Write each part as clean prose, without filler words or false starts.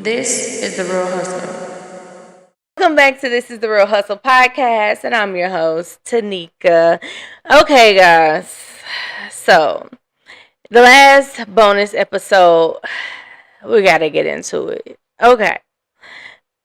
This is The Real Hustle. Welcome back to This is the Real Hustle podcast, and I'm your host, Tanika. Okay, guys. So, the last bonus episode, we got to get into it. Okay.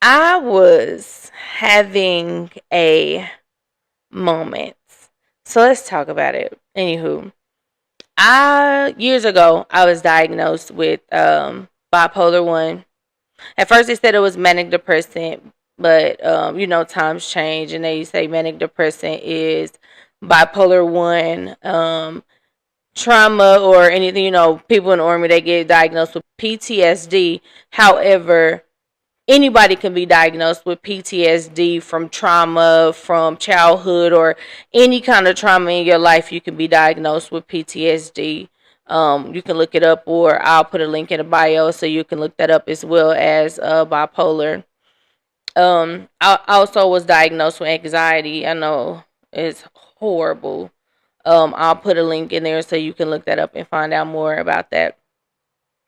I was having a moment. So, let's talk about it. Anywho, years ago, I was diagnosed with bipolar 1. At first, they said it was manic depressant, but times change, and they say manic depressant is bipolar 1. Trauma or anything, people in the army, they get diagnosed with PTSD. However, anybody can be diagnosed with PTSD from trauma, from childhood, or any kind of trauma in your life. You can be diagnosed with PTSD. You can look it up, or I'll put a link in the bio so you can look that up, as well as bipolar. I also was diagnosed with anxiety. I know it's horrible. I'll put a link in there so you can look that up and find out more about that.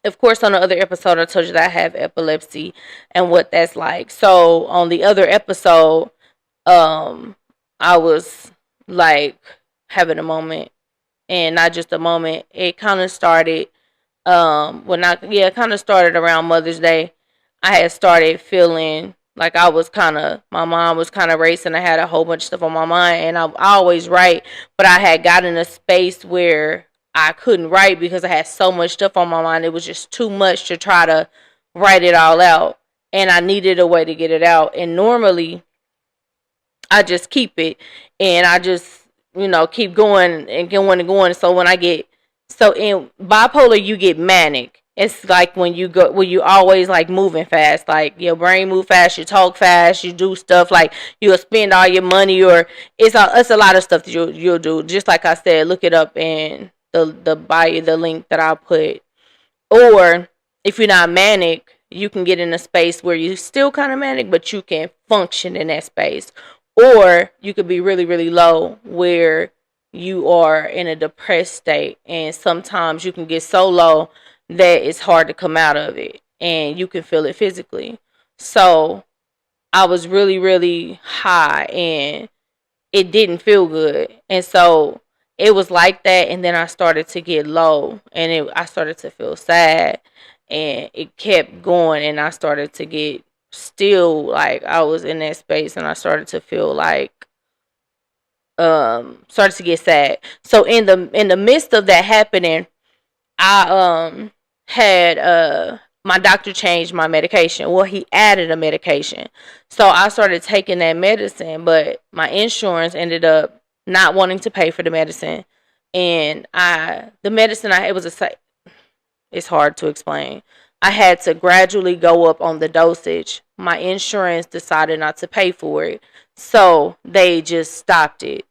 Of course, on the other episode, I told you that I have epilepsy and what that's like. So on the other episode, I was like having a moment, and not just a moment. It kind of started, it kind of started around Mother's Day. I had started feeling like my mind was kind of racing. I had a whole bunch of stuff on my mind, and I always write, but I had gotten in a space where I couldn't write because I had so much stuff on my mind. It was just too much to try to write it all out, and I needed a way to get it out. And normally, I just keep it, and I just keep going and going and going. So in bipolar, you get manic. It's like when you always like moving fast, like your brain move fast, you talk fast, you do stuff like you'll spend all your money, or it's a lot of stuff that you'll do. Just like I said, look it up in the bio, the link that I'll put. Or if you're not manic, you can get in a space where you're still kind of manic, but you can function in that space. Or you could be really, really low where you are in a depressed state, and sometimes you can get so low that it's hard to come out of it, and you can feel it physically. So I was really, really high, and it didn't feel good. And so it was like that, and then I started to get low, and I started to feel sad, and it kept going, and I started to get still like I was in that space, and I started to feel like started to get sad. So in the midst of that happening, I had my doctor changed my medication. Well, he added a medication. So I started taking that medicine, but my insurance ended up not wanting to pay for the medicine. And the medicine it's hard to explain. I had to gradually go up on the dosage. My insurance decided not to pay for it. So they just stopped it.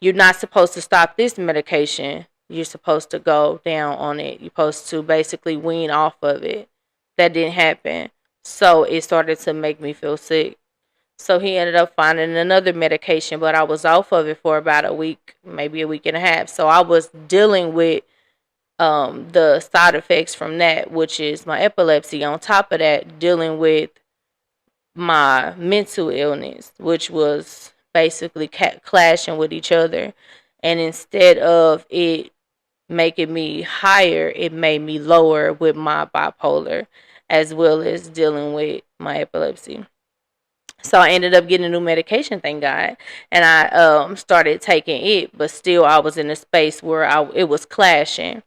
You're not supposed to stop this medication. You're supposed to go down on it. You're supposed to basically wean off of it. That didn't happen. So it started to make me feel sick. So he ended up finding another medication, but I was off of it for about a week, maybe a week and a half. So I was dealing with the side effects from that, which is my epilepsy. On top of that, dealing with my mental illness, which was basically clashing with each other. And instead of it making me higher, it made me lower with my bipolar, as well as dealing with my epilepsy. So I ended up getting a new medication, thank God, and I started taking it, but still I was in a space where it was clashing.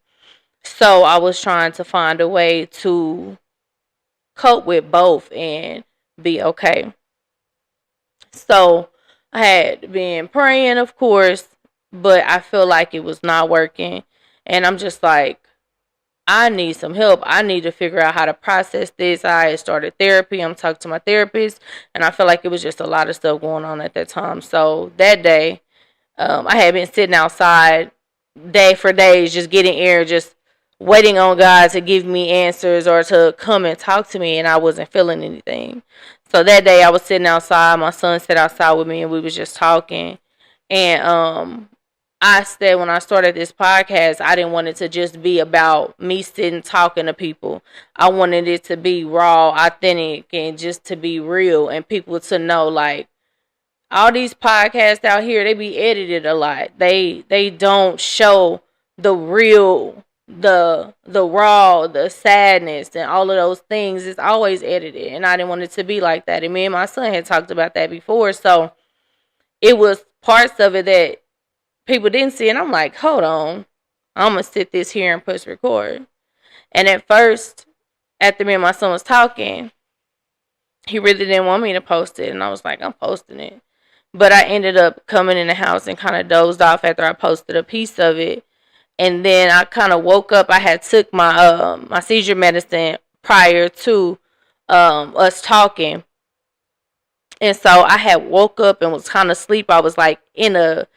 So I was trying to find a way to cope with both and be okay. So I had been praying, of course, but I feel like it was not working. And I'm just like, I need some help. I need to figure out how to process this. I had started therapy. I'm talking to my therapist, and I feel like it was just a lot of stuff going on at that time. So that day, I had been sitting outside day for days, just getting air, just waiting on God to give me answers or to come and talk to me, and I wasn't feeling anything. So that day, I was sitting outside. My son sat outside with me, and we was just talking. And I said when I started this podcast, I didn't want it to just be about me sitting talking to people. I wanted it to be raw, authentic, and just to be real, and people to know, like, all these podcasts out here, they be edited a lot. They don't show the real, the raw, the sadness, and all of those things. It's always edited, and I didn't want it to be like that. And me and my son had talked about that before, so it was parts of it that people didn't see, and I'm like, hold on, I'm gonna sit this here and push record. And at first, after me and my son was talking, he really didn't want me to post it, and I was like, I'm posting it. But I ended up coming in the house and kind of dozed off after I posted a piece of it. And then I kind of woke up. I had took my my seizure medicine prior to us talking. And so I had woke up and was kind of asleep. I was like in a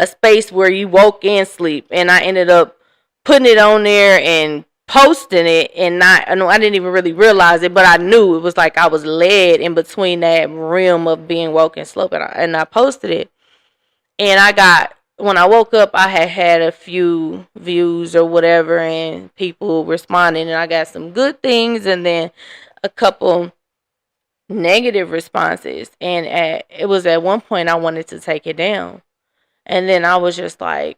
space where you woke in sleep. And I ended up putting it on there and posting it, and I didn't even really realize it, but I knew it was like I was led in between that realm of being woke and sleep, and I posted it. And when I woke up, I had a few views or whatever, and people responding, and I got some good things, and then a couple negative responses. And it was at one point I wanted to take it down, and then I was just like,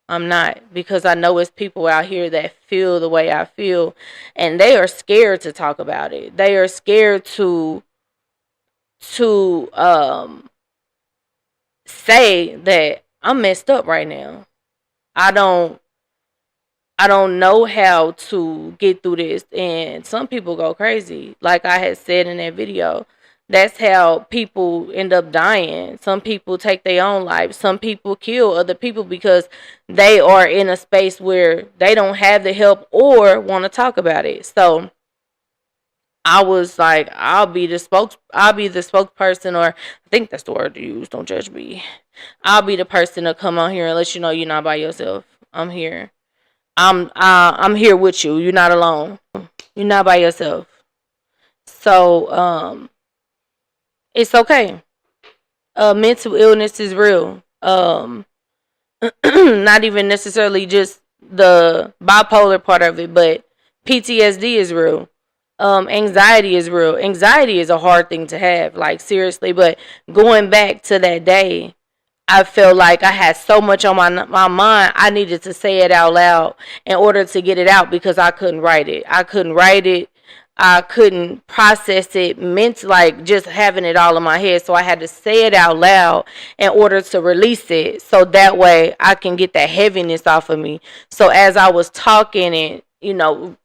I'm not, because I know it's people out here that feel the way I feel, and they are scared to talk about it. They are scared to say that I'm messed up right now. I don't know how to get through this, and some people go crazy. Like I had said in that video, that's how people end up dying. Some people take their own life. Some people kill other people because they are in a space where they don't have the help or want to talk about it. So I was like, I'll be the spokesperson, or I think that's the word to use. Don't judge me. I'll be the person to come on here and let you know you're not by yourself. I'm here. I'm here with you. You're not alone. You're not by yourself. So it's okay. Mental illness is real. Not even necessarily just the bipolar part of it, but PTSD is real. Anxiety is real. Anxiety is a hard thing to have, like seriously. But going back to that day, I felt like I had so much on my mind. I needed to say it out loud in order to get it out, because I couldn't write it. I couldn't process it mentally, like just having it all in my head. So I had to say it out loud in order to release it, so that way I can get that heaviness off of me. So as I was talking and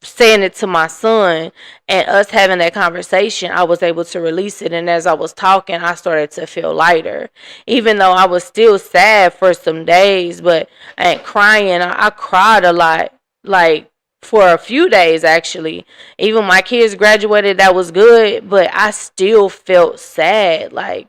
saying it to my son and us having that conversation, I was able to release it. And as I was talking, I started to feel lighter, even though I was still sad for some days, but I ain't crying. I cried a lot, like for a few days actually. Even my kids graduated, that was good, but I still felt sad. Like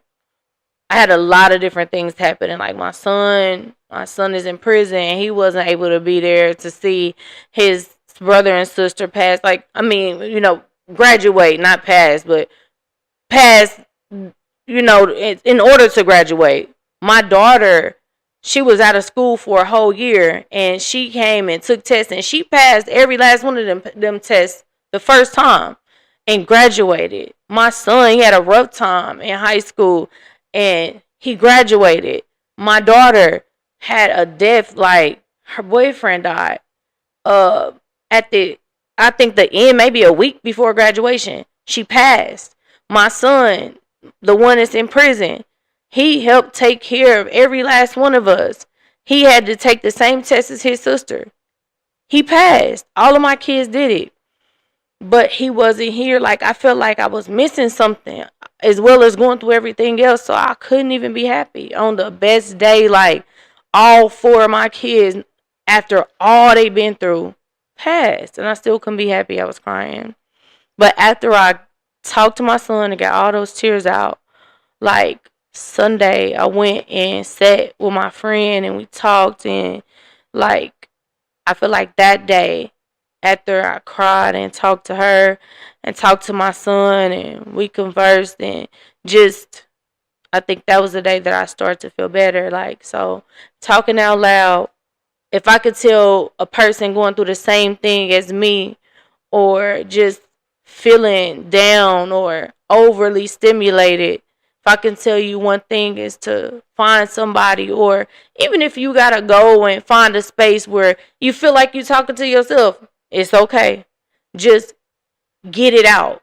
I had a lot of different things happening. Like my son is in prison, and he wasn't able to be there to see his brother and sister pass. Like, I mean, graduate, not pass, but pass, in order to graduate. My daughter, she was out of school for a whole year, and she came and took tests, and she passed every last one of them tests the first time and graduated. My son, he had a rough time in high school, and he graduated. My daughter had a death, like her boyfriend died at I think the end, maybe a week before graduation. She passed. My son, the one that's in prison, he helped take care of every last one of us. He had to take the same test as his sister. He passed. All of my kids did it. But he wasn't here. Like, I felt like I was missing something, as well as going through everything else. So I couldn't even be happy. On the best day, like, all four of my kids, after all they've been through, passed. And I still couldn't be happy. I was crying. But after I talked to my son and got all those tears out, like, Sunday, I went and sat with my friend and we talked, and like, I feel like that day, after I cried and talked to her and talked to my son and we conversed and just I think that was the day that I started to feel better. Like, so talking out loud, if I could tell a person going through the same thing as me, or just feeling down or overly stimulated, if I can tell you one thing is to find somebody, or even if you gotta go and find a space where you feel like you're talking to yourself, it's okay. Just get it out.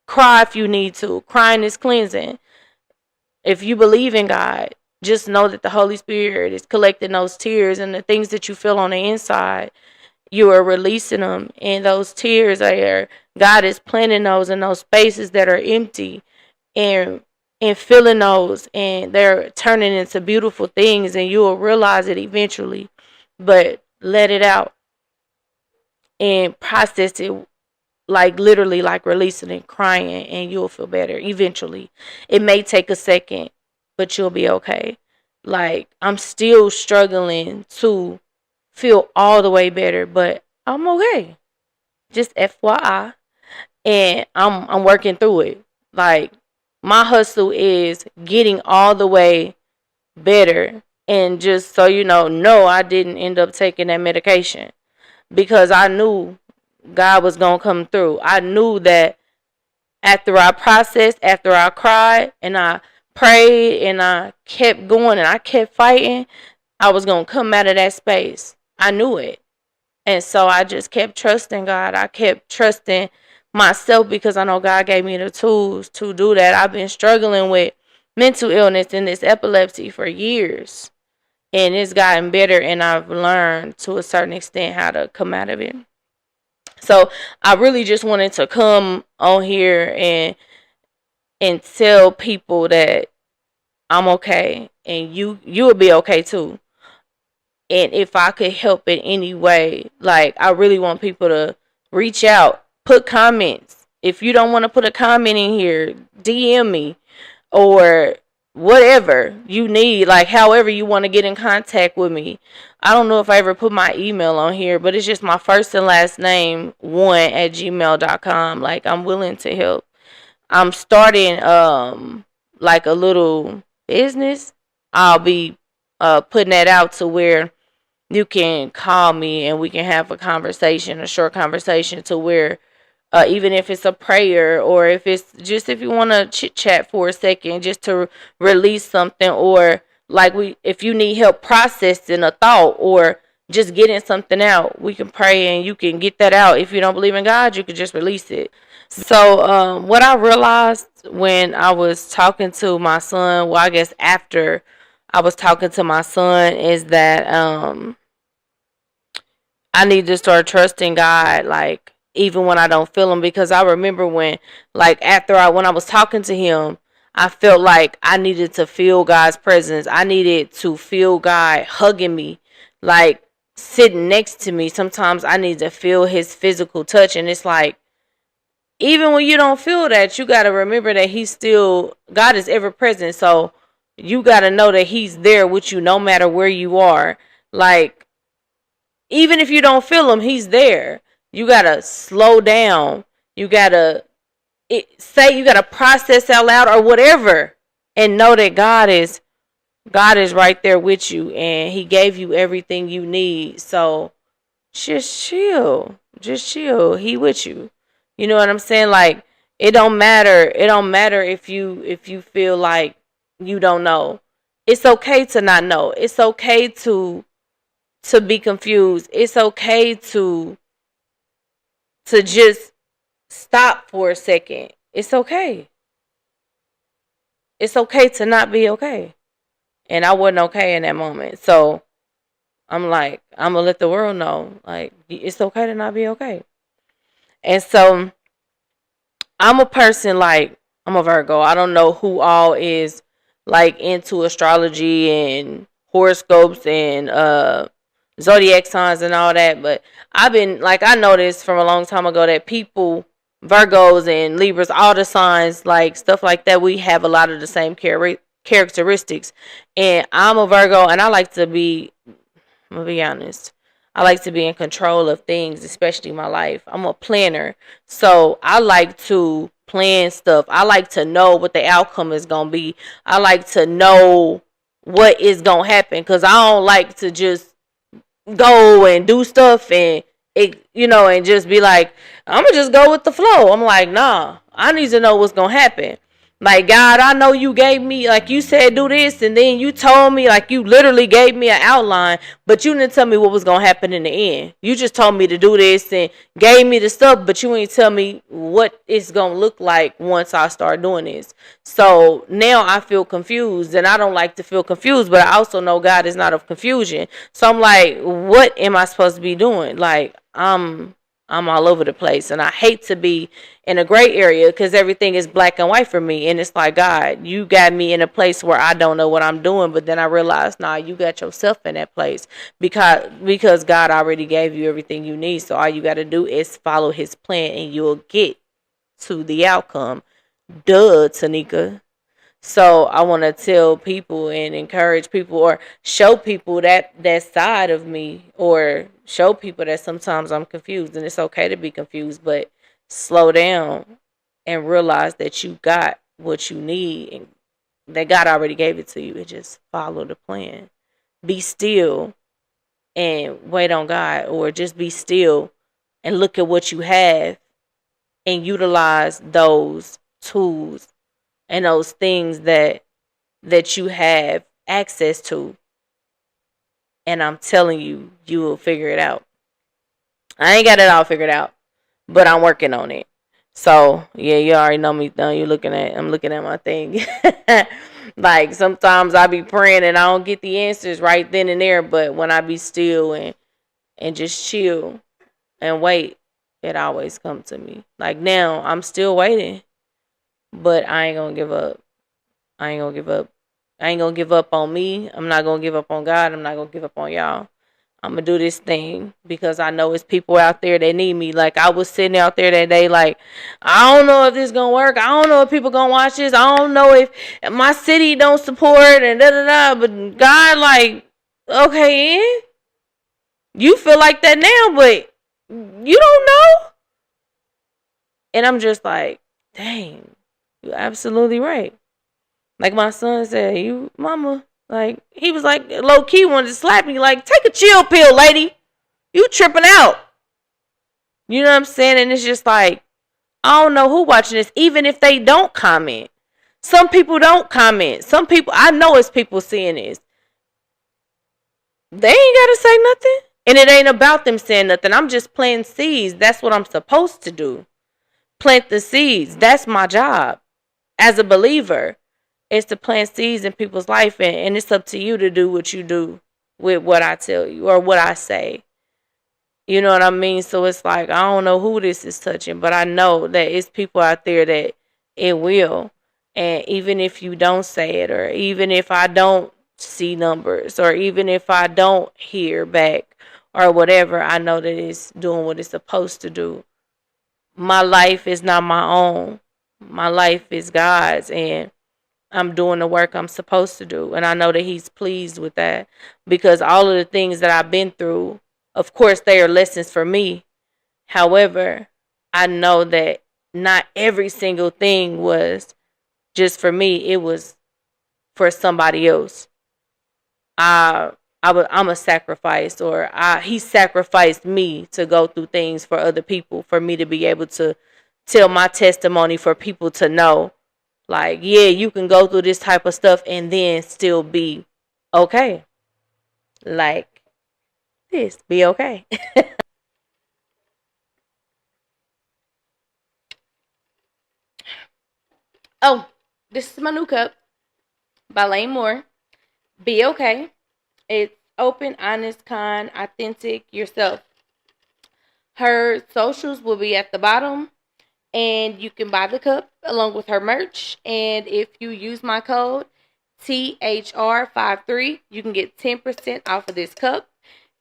Cry if you need to. Crying is cleansing. If you believe in God, just know that the Holy Spirit is collecting those tears, and the things that you feel on the inside, you are releasing them. And those tears are, God is planting those in those spaces that are empty, and filling those, and they're turning into beautiful things, and you will realize it eventually. But let it out and process it, like literally, like releasing and crying, and you'll feel better eventually. It may take a second, but you'll be okay. Like, I'm still struggling to feel all the way better, but I'm okay. Just FYI. And I'm working through it. Like, my hustle is getting all the way better. And just so you know, no, I didn't end up taking that medication, because I knew God was going to come through. I knew that after I processed, after I cried and I prayed and I kept going and I kept fighting, I was going to come out of that space. I knew it. And so I just kept trusting God. I kept trusting myself, because I know God gave me the tools to do that. I've been struggling with mental illness and this epilepsy for years. And it's gotten better, and I've learned to a certain extent how to come out of it. So I really just wanted to come on here and tell people that I'm okay, and you will be okay too. And if I could help in any way, like, I really want people to reach out, put comments. If you don't want to put a comment in here, DM me, or whatever you need, like however you want to get in contact with me. I don't know if I ever put my email on here, but it's just my first and last name 1@gmail.com. Like, I'm willing to help. I'm starting like a little business. I'll be putting that out to where you can call me and we can have a conversation, a short conversation, to where even if it's a prayer, or if it's just, if you want to chit chat for a second, just to release something, or like, if you need help processing a thought or just getting something out, we can pray and you can get that out. If you don't believe in God, you can just release it. So what I realized when I was talking to my son, well, I guess after I was talking to my son, is that I need to start trusting God, like, even when I don't feel him. Because I remember when, like, when I was talking to him, I felt like I needed to feel God's presence. I needed to feel God hugging me, like sitting next to me. Sometimes I need to feel his physical touch. And it's like, even when you don't feel that, you got to remember that God is ever present. So you got to know that he's there with you no matter where you are. Like, even if you don't feel him, he's there. You got to slow down. You got to you got to process out loud or whatever, and know that God is right there with you, and he gave you everything you need. So just chill. Just chill. He with you. You know what I'm saying? Like, it don't matter. It don't matter if you feel like you don't know. It's okay to not know. It's okay to be confused. It's okay to just stop for a second. It's okay. It's okay to not be okay. And I wasn't okay in that moment. So I'm like, I'm going to let the world know, like, it's okay to not be okay. And so I'm a person, like, I'm a Virgo. I don't know who all is, like, into astrology and horoscopes and zodiac signs and all that. But I've been, like, I noticed from a long time ago that people, Virgos and Libras, all the signs, like, stuff like that, we have a lot of the same characteristics. And I'm a Virgo, and I like to be, I'm going to be honest, I like to be in control of things, especially my life. I'm a planner. So I like to plan stuff. I like to know what the outcome is going to be. I like to know what is going to happen, because I don't like to just go and do stuff and and just be like, I'm gonna just go with the flow. I'm like, nah, I need to know what's gonna happen. Like, God, I know you gave me, like you said, do this, and then you told me, like, you literally gave me an outline, but you didn't tell me what was gonna happen in the end. You just told me to do this and gave me the stuff, but you ain't tell me what it's gonna look like once I start doing this. So now I feel confused, and I don't like to feel confused, but I also know God is not of confusion. So I'm like, what am I supposed to be doing? Like, I'm all over the place, and I hate to be in a gray area because everything is black and white for me. And it's like, God, you got me in a place where I don't know what I'm doing. But then I realized, nah, you got yourself in that place because God already gave you everything you need. So all you got to do is follow his plan, and you'll get to the outcome. Duh, Tanika. So I want to tell people and encourage people, or show people that side of me, or show people that sometimes I'm confused, and it's okay to be confused, but slow down and realize that you got what you need, and that God already gave it to you, and just follow the plan. Be still and wait on God, or just be still and look at what you have and utilize those tools and those things that you have access to. And I'm telling you, you will figure it out. I ain't got it all figured out, but I'm working on it. So yeah, you already know me. I'm looking at my thing. Like, sometimes I be praying and I don't get the answers right then and there, but when I be still and just chill and wait, it always comes to me. Like, now I'm still waiting, but I ain't gonna give up. I ain't gonna give up. I ain't gonna give up on me. I'm not gonna give up on God. I'm not gonna give up on y'all. I'm gonna do this thing because I know it's people out there that need me. Like, I was sitting out there that day, like, I don't know if this gonna work. I don't know if people gonna watch this. I don't know if my city don't support and da da da. But God, like, okay, you feel like that now, but you don't know. And I'm just like, dang, you're absolutely right. Like my son said, you mama, like, he was like, low key wanted to slap me, like, take a chill pill, lady. You tripping out. You know what I'm saying? And it's just like, I don't know who watching this, even if they don't comment. Some people don't comment. Some people, I know it's people seeing this. They ain't got to say nothing. And it ain't about them saying nothing. I'm just planting seeds. That's what I'm supposed to do. Plant the seeds. That's my job as a believer. Is to plant seeds in people's life, and it's up to you to do what you do with what I tell you or what I say. You know what I mean? So it's like, I don't know who this is touching, but I know that it's people out there that it will. And even if you don't say it, or even if I don't see numbers, or even if I don't hear back or whatever, I know that it's doing what it's supposed to do. My life is not my own. My life is God's, and I'm doing the work I'm supposed to do. And I know that he's pleased with that, because all of the things that I've been through, of course, they are lessons for me. However, I know that not every single thing was just for me. It was for somebody else. I'm a sacrifice, or he sacrificed me to go through things for other people, for me to be able to tell my testimony, for people to know, like, yeah, you can go through this type of stuff and then still be okay. Like this, be okay. Oh, this is my new cup by Lane Moore. Be okay. It's open, honest, kind, authentic, yourself. Her socials will be at the bottom, and you can buy the cup along with her merch. And if you use my code THR53, you can get 10% off of this cup.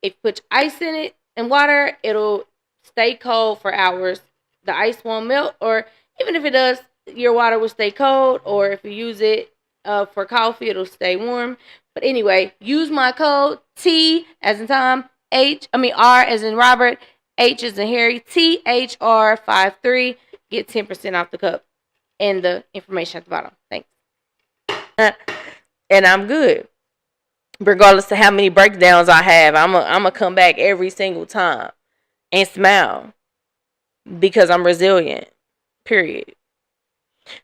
If you put ice in it and water, it'll stay cold for hours. The ice won't melt, or even if it does, your water will stay cold. Or if you use it for coffee, it'll stay warm. But anyway, use my code T as in Tom, R as in Robert, H as in Harry, THR53. Get 10% off the cup. and the information at the bottom. Thanks. And I'm good. Regardless of how many breakdowns I have, I'm gonna come back every single time and smile because I'm resilient. Period.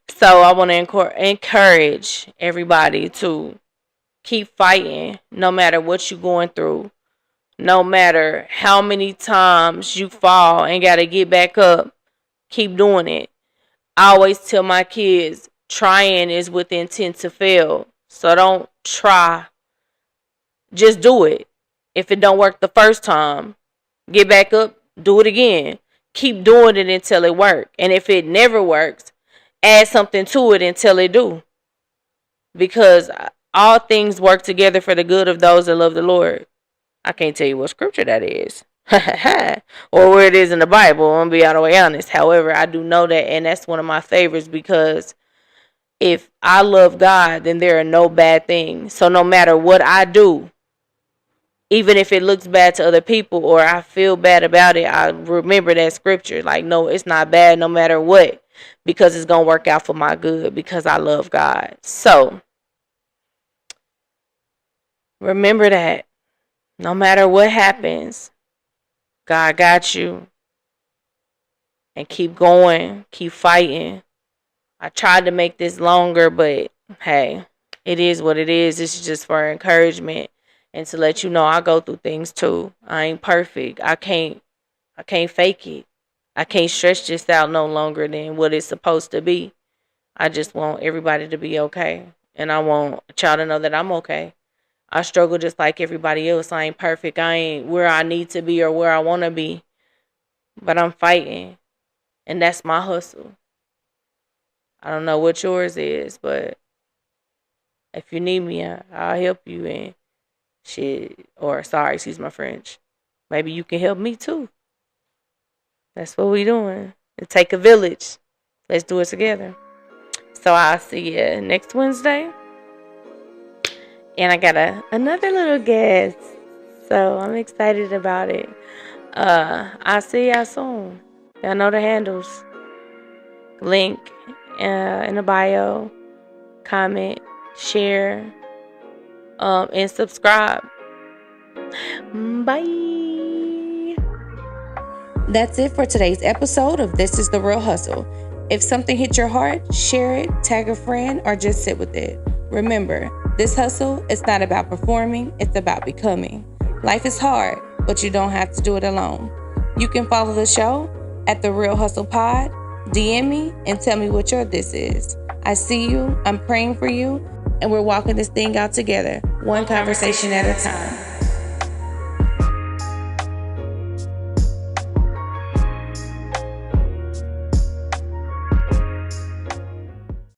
So I want to encourage everybody to keep fighting no matter what you're going through. No matter how many times you fall and got to get back up, keep doing it. I always tell my kids, trying is with intent to fail. So don't try. Just do it. If it don't work the first time, get back up, do it again. Keep doing it until it works. And if it never works, add something to it until it do. Because all things work together for the good of those that love the Lord. I can't tell you what scripture that is. Or where it is in the Bible. I'm going to be all the way honest. However, I do know that, and that's one of my favorites, because if I love God, then there are no bad things. So no matter what I do, even if it looks bad to other people or I feel bad about it, I remember that scripture. Like, no, it's not bad no matter what, because it's going to work out for my good because I love God. So remember that. No matter what happens, God got you. And keep going. Keep fighting. I tried to make this longer, but hey, it is what it is. This is just for encouragement and to let you know I go through things too. I ain't perfect. I can't fake it. I can't stretch this out no longer than what it's supposed to be. I just want everybody to be okay. And I want y'all to know that I'm okay. I struggle just like everybody else. I ain't perfect. I ain't where I need to be or where I want to be. But I'm fighting. And that's my hustle. I don't know what yours is, but if you need me, I'll help you. And shit, or sorry, excuse my French. Maybe you can help me too. That's what we doing. It take a village. Let's do it together. So I'll see you next Wednesday. And I got another little guest. So I'm excited about it. I'll see y'all soon. Y'all know the handles. Link in the bio. Comment, share, and subscribe. Bye. That's it for today's episode of This is the Real Hustle. If something hit your heart, share it, tag a friend, or just sit with it. Remember, this hustle is not about performing, it's about becoming. Life is hard, but you don't have to do it alone. You can follow the show at The Real Hustle Pod, DM me, and tell me what your this is. I see you, I'm praying for you, and we're walking this thing out together, one conversation at a time.